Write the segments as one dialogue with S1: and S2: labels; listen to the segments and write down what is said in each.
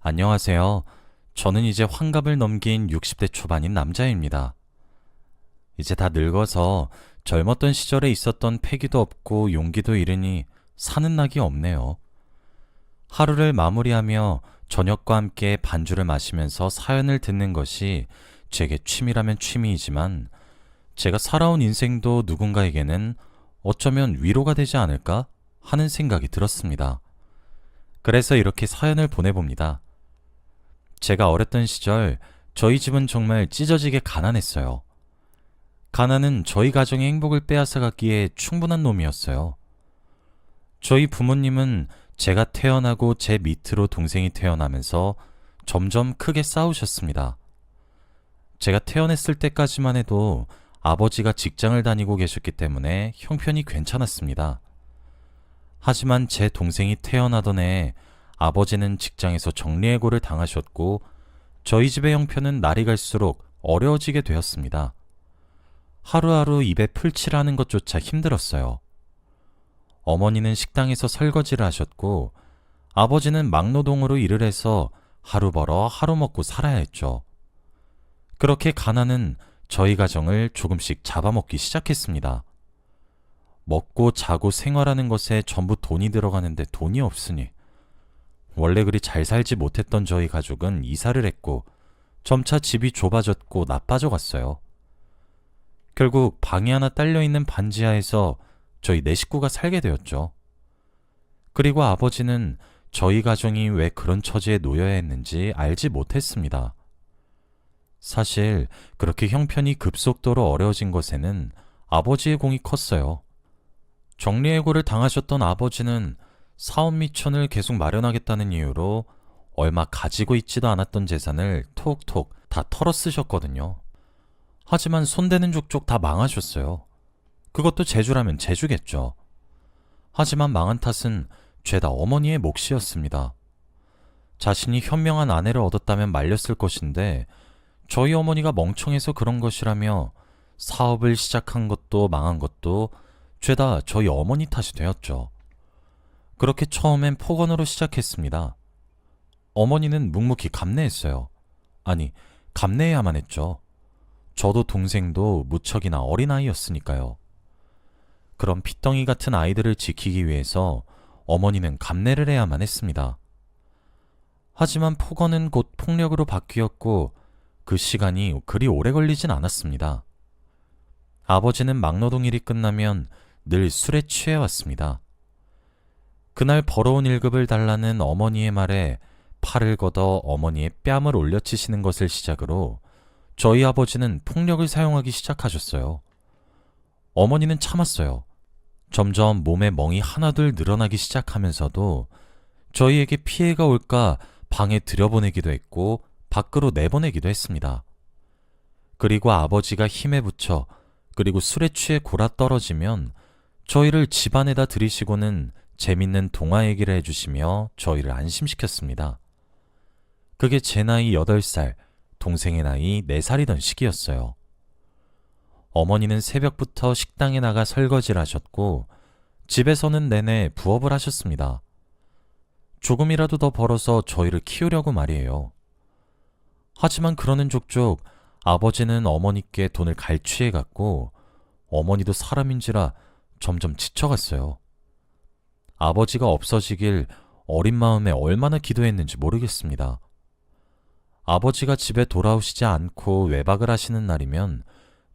S1: 안녕하세요. 저는 이제 환갑을 넘긴 60대 초반인 남자입니다. 이제 다 늙어서 젊었던 시절에 있었던 패기도 없고 용기도 잃으니 사는 낙이 없네요. 하루를 마무리하며 저녁과 함께 반주를 마시면서 사연을 듣는 것이 제게 취미라면 취미이지만 제가 살아온 인생도 누군가에게는 어쩌면 위로가 되지 않을까 하는 생각이 들었습니다. 그래서 이렇게 사연을 보내봅니다. 제가 어렸던 시절 저희 집은 정말 찢어지게 가난했어요. 가난은 저희 가정의 행복을 빼앗아갔기에 충분한 놈이었어요. 저희 부모님은 제가 태어나고 제 밑으로 동생이 태어나면서 점점 크게 싸우셨습니다. 제가 태어났을 때까지만 해도 아버지가 직장을 다니고 계셨기 때문에 형편이 괜찮았습니다. 하지만 제 동생이 태어나던 해에 아버지는 직장에서 정리해고를 당하셨고 저희 집의 형편은 날이 갈수록 어려워지게 되었습니다. 하루하루 입에 풀칠하는 것조차 힘들었어요. 어머니는 식당에서 설거지를 하셨고 아버지는 막노동으로 일을 해서 하루 벌어 하루 먹고 살아야 했죠. 그렇게 가난은 저희 가정을 조금씩 잡아먹기 시작했습니다. 먹고 자고 생활하는 것에 전부 돈이 들어가는데 돈이 없으니 원래 그리 잘 살지 못했던 저희 가족은 이사를 했고 점차 집이 좁아졌고 나빠져 갔어요. 결국 방이 하나 딸려있는 반지하에서 저희 네 식구가 살게 되었죠. 그리고 아버지는 저희 가정이 왜 그런 처지에 놓여야 했는지 알지 못했습니다. 사실 그렇게 형편이 급속도로 어려워진 것에는 아버지의 공이 컸어요. 정리해고를 당하셨던 아버지는 사업 미천을 계속 마련하겠다는 이유로 얼마 가지고 있지도 않았던 재산을 톡톡 다 털어 쓰셨거든요. 하지만 손대는 족족 다 망하셨어요. 그것도 재주라면 재주겠죠. 하지만 망한 탓은 죄다 어머니의 몫이었습니다. 자신이 현명한 아내를 얻었다면 말렸을 것인데 저희 어머니가 멍청해서 그런 것이라며 사업을 시작한 것도 망한 것도 죄다 저희 어머니 탓이 되었죠. 그렇게 처음엔 폭언으로 시작했습니다. 어머니는 묵묵히 감내했어요. 아니, 감내해야만 했죠. 저도 동생도 무척이나 어린아이였으니까요. 그런 핏덩이 같은 아이들을 지키기 위해서 어머니는 감내를 해야만 했습니다. 하지만 폭언은 곧 폭력으로 바뀌었고 그 시간이 그리 오래 걸리진 않았습니다. 아버지는 막노동 일이 끝나면 늘 술에 취해왔습니다. 그날 벌어온 일급을 달라는 어머니의 말에 팔을 걷어 어머니의 뺨을 올려치시는 것을 시작으로 저희 아버지는 폭력을 사용하기 시작하셨어요. 어머니는 참았어요. 점점 몸에 멍이 하나둘 늘어나기 시작하면서도 저희에게 피해가 올까 방에 들여보내기도 했고 밖으로 내보내기도 했습니다. 그리고 아버지가 힘에 부쳐 그리고 술에 취해 골아떨어지면 저희를 집안에다 들이시고는 재밌는 동화 얘기를 해주시며 저희를 안심시켰습니다. 그게 제 나이 8살, 동생의 나이 4살이던 시기였어요. 어머니는 새벽부터 식당에 나가 설거지를 하셨고 집에서는 내내 부업을 하셨습니다. 조금이라도 더 벌어서 저희를 키우려고 말이에요. 하지만 그러는 족족 아버지는 어머니께 돈을 갈취해 갔고 어머니도 사람인지라 점점 지쳐갔어요. 아버지가 없어지길 어린 마음에 얼마나 기도했는지 모르겠습니다. 아버지가 집에 돌아오시지 않고 외박을 하시는 날이면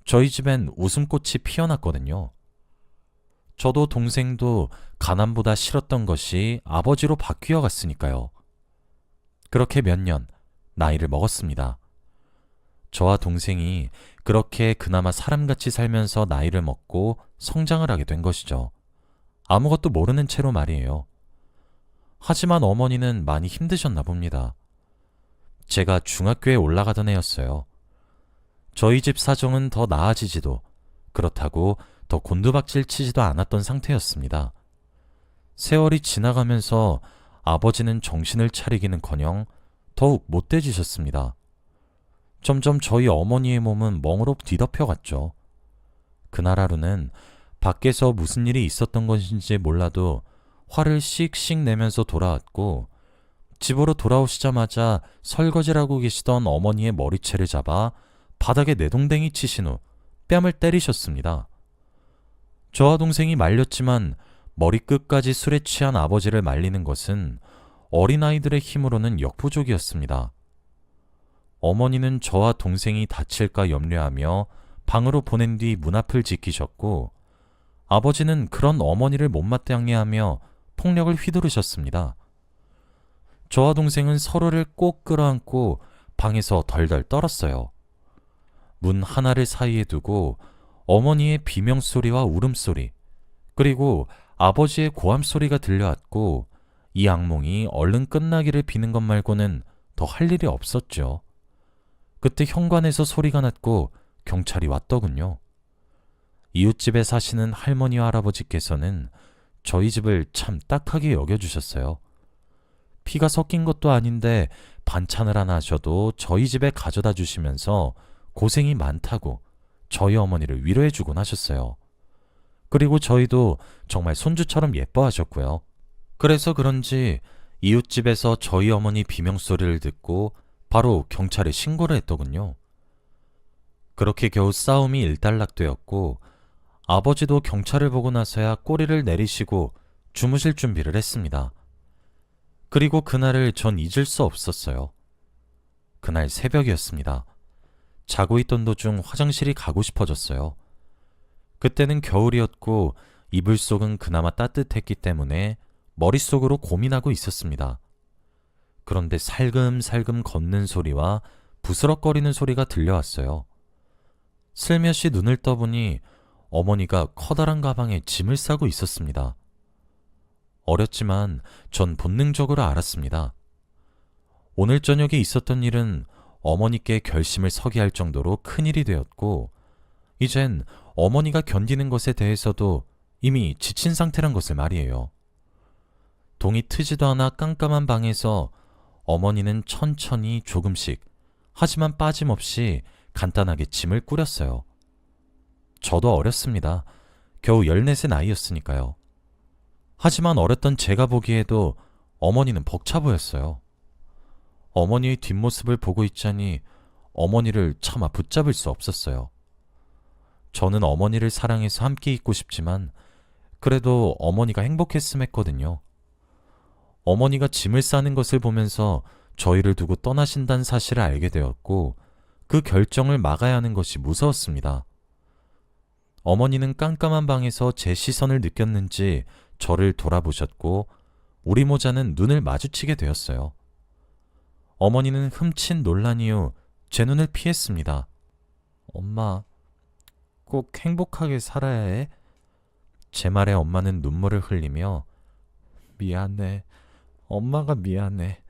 S1: 저희 집엔 웃음꽃이 피어났거든요. 저도 동생도 가난보다 싫었던 것이 아버지로 바뀌어 갔으니까요. 그렇게 몇 년 나이를 먹었습니다. 저와 동생이 그렇게 그나마 사람같이 살면서 나이를 먹고 성장을 하게 된 것이죠. 아무것도 모르는 채로 말이에요. 하지만 어머니는 많이 힘드셨나 봅니다. 제가 중학교에 올라가던 해였어요. 저희 집 사정은 더 나아지지도 그렇다고 더 곤두박질 치지도 않았던 상태였습니다. 세월이 지나가면서 아버지는 정신을 차리기는커녕 더욱 못돼지셨습니다. 점점 저희 어머니의 몸은 멍으로 뒤덮여갔죠. 그날 하루는 밖에서 무슨 일이 있었던 것인지 몰라도 화를 씩씩 내면서 돌아왔고 집으로 돌아오시자마자 설거지를 하고 계시던 어머니의 머리채를 잡아 바닥에 내동댕이 치신 후 뺨을 때리셨습니다. 저와 동생이 말렸지만 머리끝까지 술에 취한 아버지를 말리는 것은 어린아이들의 힘으로는 역부족이었습니다. 어머니는 저와 동생이 다칠까 염려하며 방으로 보낸 뒤 문 앞을 지키셨고, 아버지는 그런 어머니를 못마땅해 하며 폭력을 휘두르셨습니다. 저와 동생은 서로를 꼭 끌어안고 방에서 덜덜 떨었어요. 문 하나를 사이에 두고 어머니의 비명소리와 울음소리, 그리고 아버지의 고함소리가 들려왔고, 이 악몽이 얼른 끝나기를 비는 것 말고는 더 할 일이 없었죠. 그때 현관에서 소리가 났고 경찰이 왔더군요. 이웃집에 사시는 할머니와 할아버지께서는 저희 집을 참 딱하게 여겨주셨어요. 피가 섞인 것도 아닌데 반찬을 하나 하셔도 저희 집에 가져다 주시면서 고생이 많다고 저희 어머니를 위로해주곤 하셨어요. 그리고 저희도 정말 손주처럼 예뻐하셨고요. 그래서 그런지 이웃집에서 저희 어머니 비명소리를 듣고 바로 경찰에 신고를 했더군요. 그렇게 겨우 싸움이 일단락되었고, 아버지도 경찰을 보고 나서야 꼬리를 내리시고 주무실 준비를 했습니다. 그리고 그날을 전 잊을 수 없었어요. 그날 새벽이었습니다. 자고 있던 도중 화장실이 가고 싶어졌어요. 그때는 겨울이었고 이불 속은 그나마 따뜻했기 때문에 머릿속으로 고민하고 있었습니다. 그런데 살금살금 걷는 소리와 부스럭거리는 소리가 들려왔어요. 슬며시 눈을 떠보니 어머니가 커다란 가방에 짐을 싸고 있었습니다. 어렸지만 전 본능적으로 알았습니다. 오늘 저녁에 있었던 일은 어머니께 결심을 서게 할 정도로 큰일이 되었고, 이젠 어머니가 견디는 것에 대해서도 이미 지친 상태란 것을 말이에요. 동이 트지도 않아 깜깜한 방에서 어머니는 천천히 조금씩, 하지만 빠짐없이 간단하게 짐을 꾸렸어요. 저도 어렸습니다. 겨우 14세 나이였으니까요. 하지만 어렸던 제가 보기에도 어머니는 벅차 보였어요. 어머니의 뒷모습을 보고 있자니 어머니를 차마 붙잡을 수 없었어요. 저는 어머니를 사랑해서 함께 있고 싶지만 그래도 어머니가 행복했음 했거든요. 어머니가 짐을 싸는 것을 보면서 저희를 두고 떠나신다는 사실을 알게 되었고, 그 결정을 막아야 하는 것이 무서웠습니다. 어머니는 깜깜한 방에서 제 시선을 느꼈는지 저를 돌아보셨고, 우리 모자는 눈을 마주치게 되었어요. 어머니는 흠칫 놀란 이후 제 눈을 피했습니다. 엄마, 꼭 행복하게 살아야 해. 제 말에 엄마는 눈물을 흘리며 미안해. 엄마가 미안해.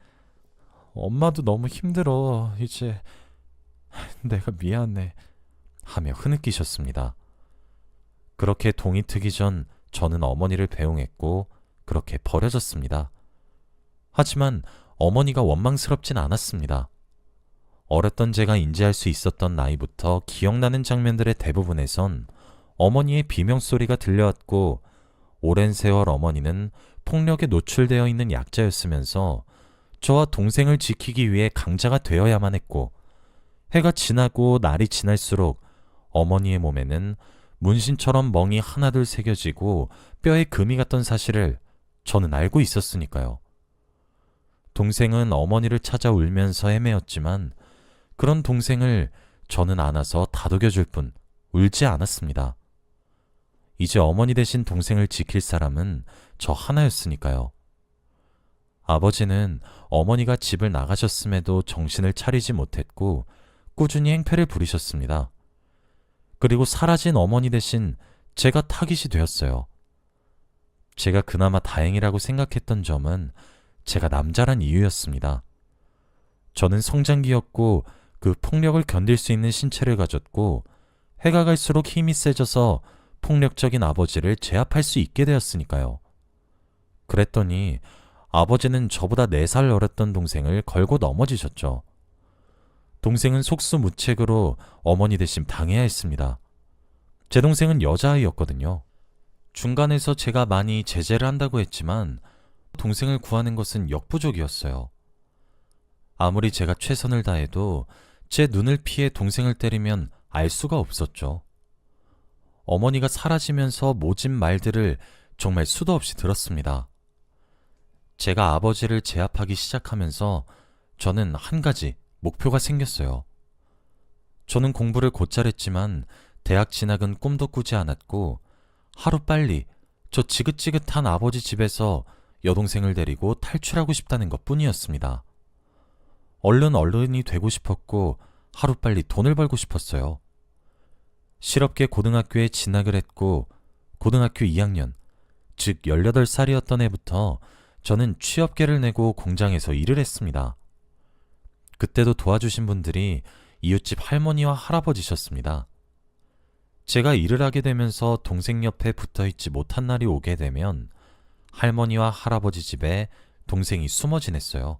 S1: 엄마도 너무 힘들어. 이제 내가 미안해. 하며 흐느끼셨습니다. 그렇게 동이 트기 전 저는 어머니를 배웅했고 그렇게 버려졌습니다. 하지만 어머니가 원망스럽진 않았습니다. 어렸던 제가 인지할 수 있었던 나이부터 기억나는 장면들의 대부분에선 어머니의 비명소리가 들려왔고, 오랜 세월 어머니는 폭력에 노출되어 있는 약자였으면서 저와 동생을 지키기 위해 강자가 되어야만 했고, 해가 지나고 날이 지날수록 어머니의 몸에는 문신처럼 멍이 하나둘 새겨지고 뼈에 금이 갔던 사실을 저는 알고 있었으니까요. 동생은 어머니를 찾아 울면서 헤매었지만 그런 동생을 저는 안아서 다독여줄 뿐 울지 않았습니다. 이제 어머니 대신 동생을 지킬 사람은 저 하나였으니까요. 아버지는 어머니가 집을 나가셨음에도 정신을 차리지 못했고 꾸준히 행패를 부리셨습니다. 그리고 사라진 어머니 대신 제가 타깃이 되었어요. 제가 그나마 다행이라고 생각했던 점은 제가 남자란 이유였습니다. 저는 성장기였고 그 폭력을 견딜 수 있는 신체를 가졌고, 해가 갈수록 힘이 세져서 폭력적인 아버지를 제압할 수 있게 되었으니까요. 그랬더니 아버지는 저보다 4살 어렸던 동생을 걸고 넘어지셨죠. 동생은 속수무책으로 어머니 대신 당해야 했습니다. 제 동생은 여자아이였거든요. 중간에서 제가 많이 제재를 한다고 했지만 동생을 구하는 것은 역부족이었어요. 아무리 제가 최선을 다해도 제 눈을 피해 동생을 때리면 알 수가 없었죠. 어머니가 사라지면서 모진 말들을 정말 수도 없이 들었습니다. 제가 아버지를 제압하기 시작하면서 저는 한 가지 목표가 생겼어요. 저는 공부를 곧잘 했지만 대학 진학은 꿈도 꾸지 않았고 하루빨리 저 지긋지긋한 아버지 집에서 여동생을 데리고 탈출하고 싶다는 것 뿐이었습니다. 얼른 어른이 되고 싶었고 하루빨리 돈을 벌고 싶었어요. 실업계 고등학교에 진학을 했고 고등학교 2학년, 즉 18살이었던 해부터 저는 취업계를 내고 공장에서 일을 했습니다. 그때도 도와주신 분들이 이웃집 할머니와 할아버지셨습니다. 제가 일을 하게 되면서 동생 옆에 붙어있지 못한 날이 오게 되면 할머니와 할아버지 집에 동생이 숨어 지냈어요.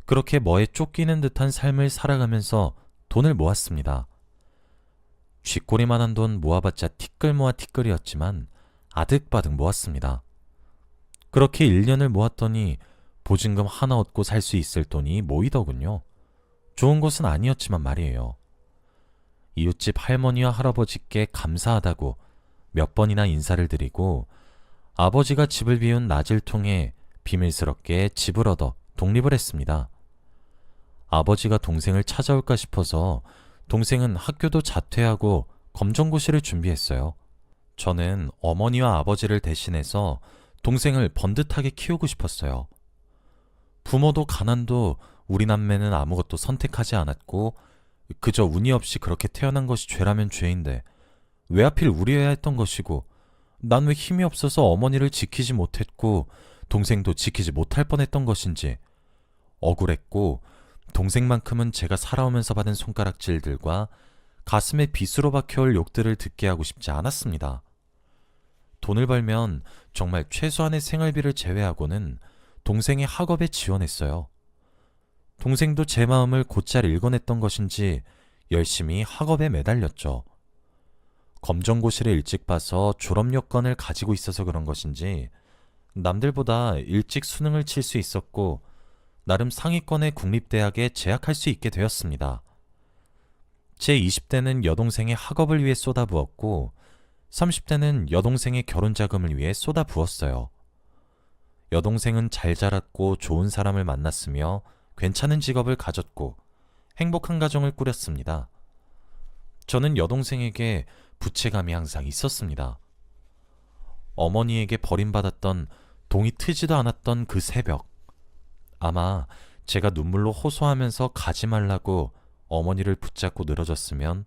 S1: 그렇게 뭐에 쫓기는 듯한 삶을 살아가면서 돈을 모았습니다. 쥐꼬리만한 돈 모아봤자 티끌 모아 티끌이었지만 아득바득 모았습니다. 그렇게 1년을 모았더니 보증금 하나 얻고 살 수 있을 돈이 모이더군요. 좋은 것은 아니었지만 말이에요. 이웃집 할머니와 할아버지께 감사하다고 몇 번이나 인사를 드리고 아버지가 집을 비운 낮을 통해 비밀스럽게 집을 얻어 독립을 했습니다. 아버지가 동생을 찾아올까 싶어서 동생은 학교도 자퇴하고 검정고시를 준비했어요. 저는 어머니와 아버지를 대신해서 동생을 번듯하게 키우고 싶었어요. 부모도 가난도 우리 남매는 아무것도 선택하지 않았고 그저 운이 없이 그렇게 태어난 것이 죄라면 죄인데 왜 하필 우리여야 했던 것이고 난 왜 힘이 없어서 어머니를 지키지 못했고 동생도 지키지 못할 뻔했던 것인지 억울했고 동생만큼은 제가 살아오면서 받은 손가락질들과 가슴에 빗으로 박혀올 욕들을 듣게 하고 싶지 않았습니다. 돈을 벌면 정말 최소한의 생활비를 제외하고는 동생의 학업에 지원했어요. 동생도 제 마음을 곧잘 읽어냈던 것인지 열심히 학업에 매달렸죠. 검정고시를 일찍 봐서 졸업 여건을 가지고 있어서 그런 것인지 남들보다 일찍 수능을 칠 수 있었고 나름 상위권의 국립대학에 재학할 수 있게 되었습니다. 제 20대는 여동생의 학업을 위해 쏟아부었고 30대는 여동생의 결혼 자금을 위해 쏟아부었어요. 여동생은 잘 자랐고 좋은 사람을 만났으며 괜찮은 직업을 가졌고 행복한 가정을 꾸렸습니다. 저는 여동생에게 부채감이 항상 있었습니다. 어머니에게 버림받았던 동이 트지도 않았던 그 새벽, 아마 제가 눈물로 호소하면서 가지 말라고 어머니를 붙잡고 늘어졌으면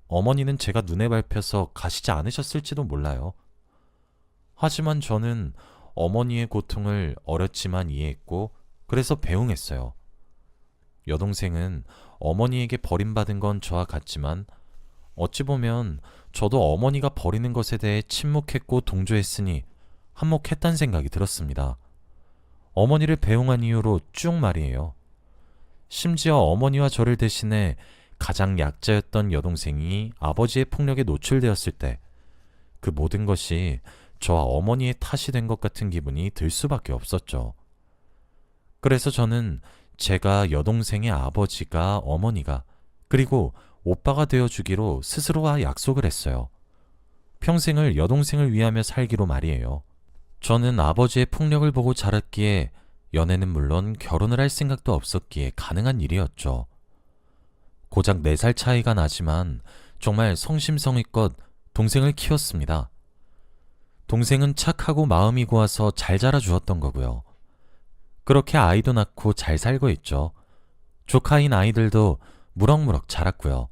S1: 어머니는 제가 눈에 밟혀서 가시지 않으셨을지도 몰라요. 하지만 저는 어머니의 고통을 어렸지만 이해했고 그래서 배웅했어요. 여동생은 어머니에게 버림받은 건 저와 같지만 어찌 보면 저도 어머니가 버리는 것에 대해 침묵했고 동조했으니 한몫했단 생각이 들었습니다. 어머니를 배웅한 이유로 쭉 말이에요. 심지어 어머니와 저를 대신해 가장 약자였던 여동생이 아버지의 폭력에 노출되었을 때 그 모든 것이 저와 어머니의 탓이 된 것 같은 기분이 들 수밖에 없었죠. 그래서 저는 제가 여동생의 아버지가 어머니가 그리고 오빠가 되어주기로 스스로와 약속을 했어요. 평생을 여동생을 위하며 살기로 말이에요. 저는 아버지의 폭력을 보고 자랐기에 연애는 물론 결혼을 할 생각도 없었기에 가능한 일이었죠. 고작 4살 차이가 나지만 정말 성심성의껏 동생을 키웠습니다. 동생은 착하고 마음이 고와서 잘 자라주었던 거고요. 그렇게 아이도 낳고 잘 살고 있죠. 조카인 아이들도 무럭무럭 자랐고요.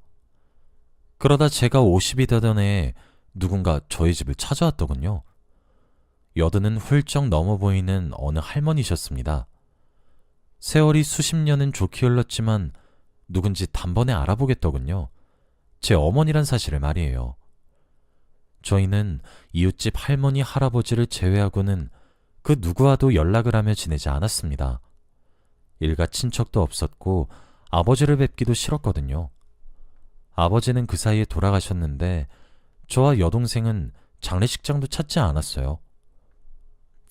S1: 그러다 제가 50이 되던 해에 누군가 저희 집을 찾아왔더군요. 여든은 훌쩍 넘어 보이는 어느 할머니셨습니다. 세월이 수십 년은 좋게 흘렀지만 누군지 단번에 알아보겠더군요. 제 어머니란 사실을 말이에요. 저희는 이웃집 할머니, 할아버지를 제외하고는 그 누구와도 연락을 하며 지내지 않았습니다. 일가 친척도 없었고 아버지를 뵙기도 싫었거든요. 아버지는 그 사이에 돌아가셨는데 저와 여동생은 장례식장도 찾지 않았어요.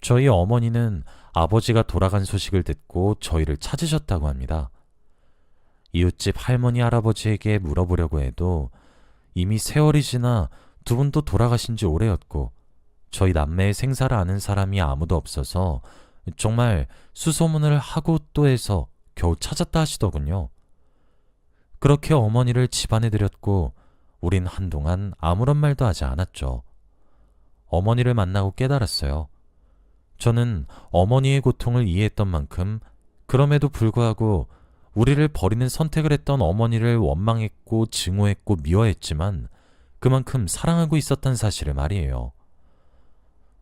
S1: 저희 어머니는 아버지가 돌아간 소식을 듣고 저희를 찾으셨다고 합니다. 이웃집 할머니 할아버지에게 물어보려고 해도 이미 세월이 지나 두 분도 돌아가신 지 오래였고 저희 남매의 생사를 아는 사람이 아무도 없어서 정말 수소문을 하고 또 해서 겨우 찾았다 하시더군요. 그렇게 어머니를 집안에 들였고 우린 한동안 아무런 말도 하지 않았죠. 어머니를 만나고 깨달았어요. 저는 어머니의 고통을 이해했던 만큼 그럼에도 불구하고 우리를 버리는 선택을 했던 어머니를 원망했고 증오했고 미워했지만 그만큼 사랑하고 있었던 사실을 말이에요.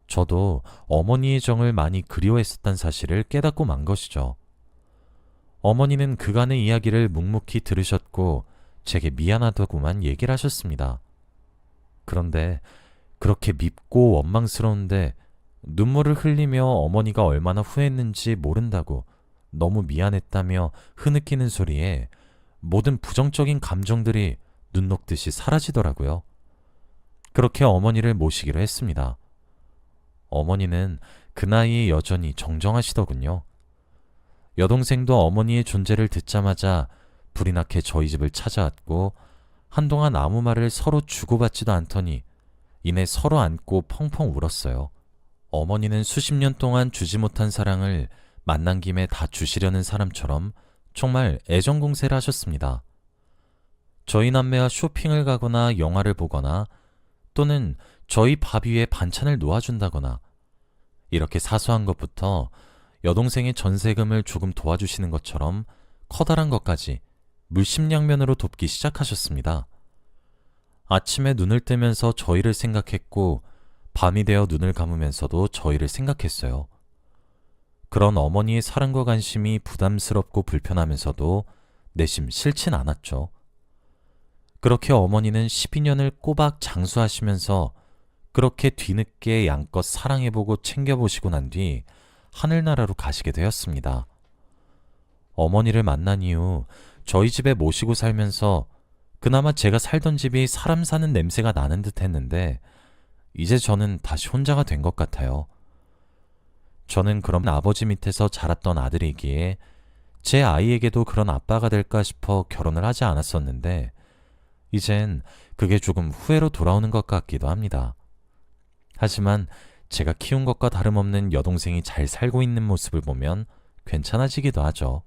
S1: 저도 어머니의 정을 많이 그리워했었던 사실을 깨닫고 만 것이죠. 어머니는 그간의 이야기를 묵묵히 들으셨고 제게 미안하다고만 얘기를 하셨습니다. 그런데 그렇게 밉고 원망스러운데 눈물을 흘리며 어머니가 얼마나 후회했는지 모른다고 너무 미안했다며 흐느끼는 소리에 모든 부정적인 감정들이 눈 녹듯이 사라지더라고요. 그렇게 어머니를 모시기로 했습니다. 어머니는 그 나이에 여전히 정정하시더군요. 여동생도 어머니의 존재를 듣자마자 불이 나게 저희 집을 찾아왔고 한동안 아무 말을 서로 주고받지도 않더니 이내 서로 안고 펑펑 울었어요. 어머니는 수십 년 동안 주지 못한 사랑을 만난 김에 다 주시려는 사람처럼 정말 애정공세를 하셨습니다. 저희 남매와 쇼핑을 가거나 영화를 보거나 또는 저희 밥 위에 반찬을 놓아준다거나 이렇게 사소한 것부터 여동생의 전세금을 조금 도와주시는 것처럼 커다란 것까지 물심양면으로 돕기 시작하셨습니다. 아침에 눈을 뜨면서 저희를 생각했고 밤이 되어 눈을 감으면서도 저희를 생각했어요. 그런 어머니의 사랑과 관심이 부담스럽고 불편하면서도 내심 싫진 않았죠. 그렇게 어머니는 12년을 꼬박 장수하시면서 그렇게 뒤늦게 양껏 사랑해보고 챙겨보시고 난 뒤 하늘나라로 가시게 되었습니다. 어머니를 만난 이후 저희 집에 모시고 살면서 그나마 제가 살던 집이 사람 사는 냄새가 나는 듯 했는데 이제 저는 다시 혼자가 된 것 같아요. 저는 그럼 아버지 밑에서 자랐던 아들이기에 제 아이에게도 그런 아빠가 될까 싶어 결혼을 하지 않았었는데 이젠 그게 조금 후회로 돌아오는 것 같기도 합니다. 하지만 제가 키운 것과 다름없는 여동생이 잘 살고 있는 모습을 보면 괜찮아지기도 하죠.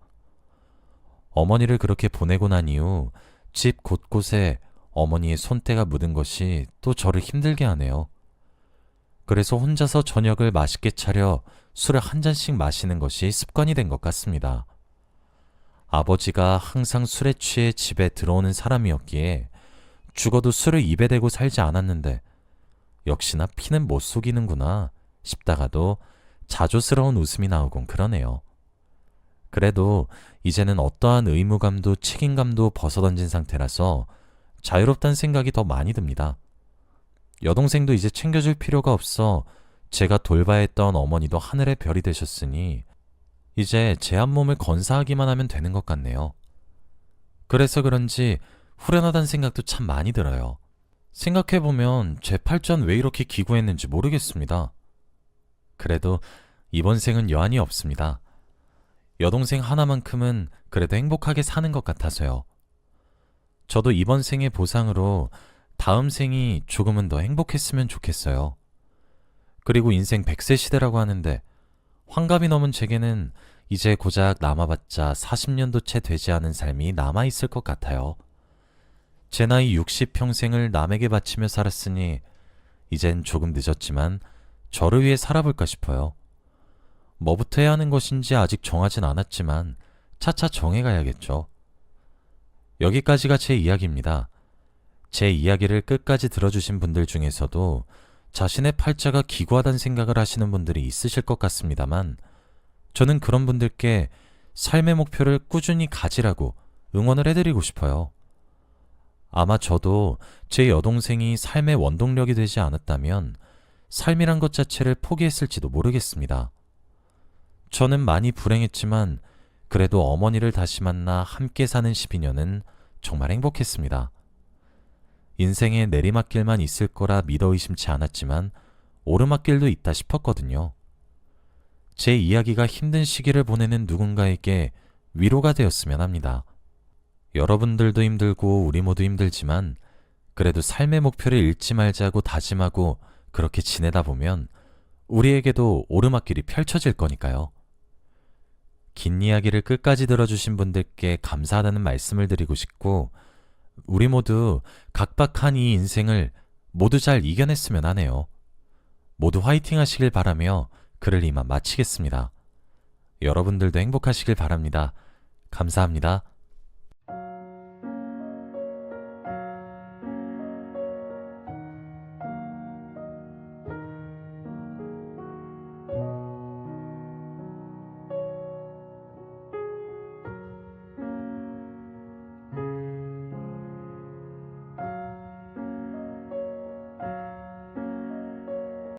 S1: 어머니를 그렇게 보내고 난 이후 집 곳곳에 어머니의 손때가 묻은 것이 또 저를 힘들게 하네요. 그래서 혼자서 저녁을 맛있게 차려 술을 한 잔씩 마시는 것이 습관이 된 것 같습니다. 아버지가 항상 술에 취해 집에 들어오는 사람이었기에 죽어도 술을 입에 대고 살지 않았는데 역시나 피는 못 속이는구나 싶다가도 자조스러운 웃음이 나오곤 그러네요. 그래도 이제는 어떠한 의무감도 책임감도 벗어던진 상태라서 자유롭다는 생각이 더 많이 듭니다. 여동생도 이제 챙겨줄 필요가 없어 제가 돌봐야 했던 어머니도 하늘의 별이 되셨으니 이제 제 한 몸을 건사하기만 하면 되는 것 같네요. 그래서 그런지 후련하다는 생각도 참 많이 들어요. 생각해보면 제 팔자는 왜 이렇게 기구했는지 모르겠습니다. 그래도 이번 생은 여한이 없습니다. 여동생 하나만큼은 그래도 행복하게 사는 것 같아서요. 저도 이번 생의 보상으로 다음 생이 조금은 더 행복했으면 좋겠어요. 그리고 인생 100세 시대라고 하는데 환갑이 넘은 제게는 이제 고작 남아봤자 40년도 채 되지 않은 삶이 남아있을 것 같아요. 제 나이 60평생을 남에게 바치며 살았으니 이젠 조금 늦었지만 저를 위해 살아볼까 싶어요. 뭐부터 해야 하는 것인지 아직 정하진 않았지만 차차 정해가야겠죠. 여기까지가 제 이야기입니다. 제 이야기를 끝까지 들어주신 분들 중에서도 자신의 팔자가 기구하다는 생각을 하시는 분들이 있으실 것 같습니다만 저는 그런 분들께 삶의 목표를 꾸준히 가지라고 응원을 해드리고 싶어요. 아마 저도 제 여동생이 삶의 원동력이 되지 않았다면 삶이란 것 자체를 포기했을지도 모르겠습니다. 저는 많이 불행했지만 그래도 어머니를 다시 만나 함께 사는 12년은 정말 행복했습니다. 인생에 내리막길만 있을 거라 믿어 의심치 않았지만 오르막길도 있다 싶었거든요. 제 이야기가 힘든 시기를 보내는 누군가에게 위로가 되었으면 합니다. 여러분들도 힘들고 우리 모두 힘들지만 그래도 삶의 목표를 잃지 말자고 다짐하고 그렇게 지내다 보면 우리에게도 오르막길이 펼쳐질 거니까요. 긴 이야기를 끝까지 들어주신 분들께 감사하다는 말씀을 드리고 싶고, 우리 모두 각박한 이 인생을 모두 잘 이겨냈으면 하네요. 모두 화이팅 하시길 바라며 글을 이만 마치겠습니다. 여러분들도 행복하시길 바랍니다. 감사합니다.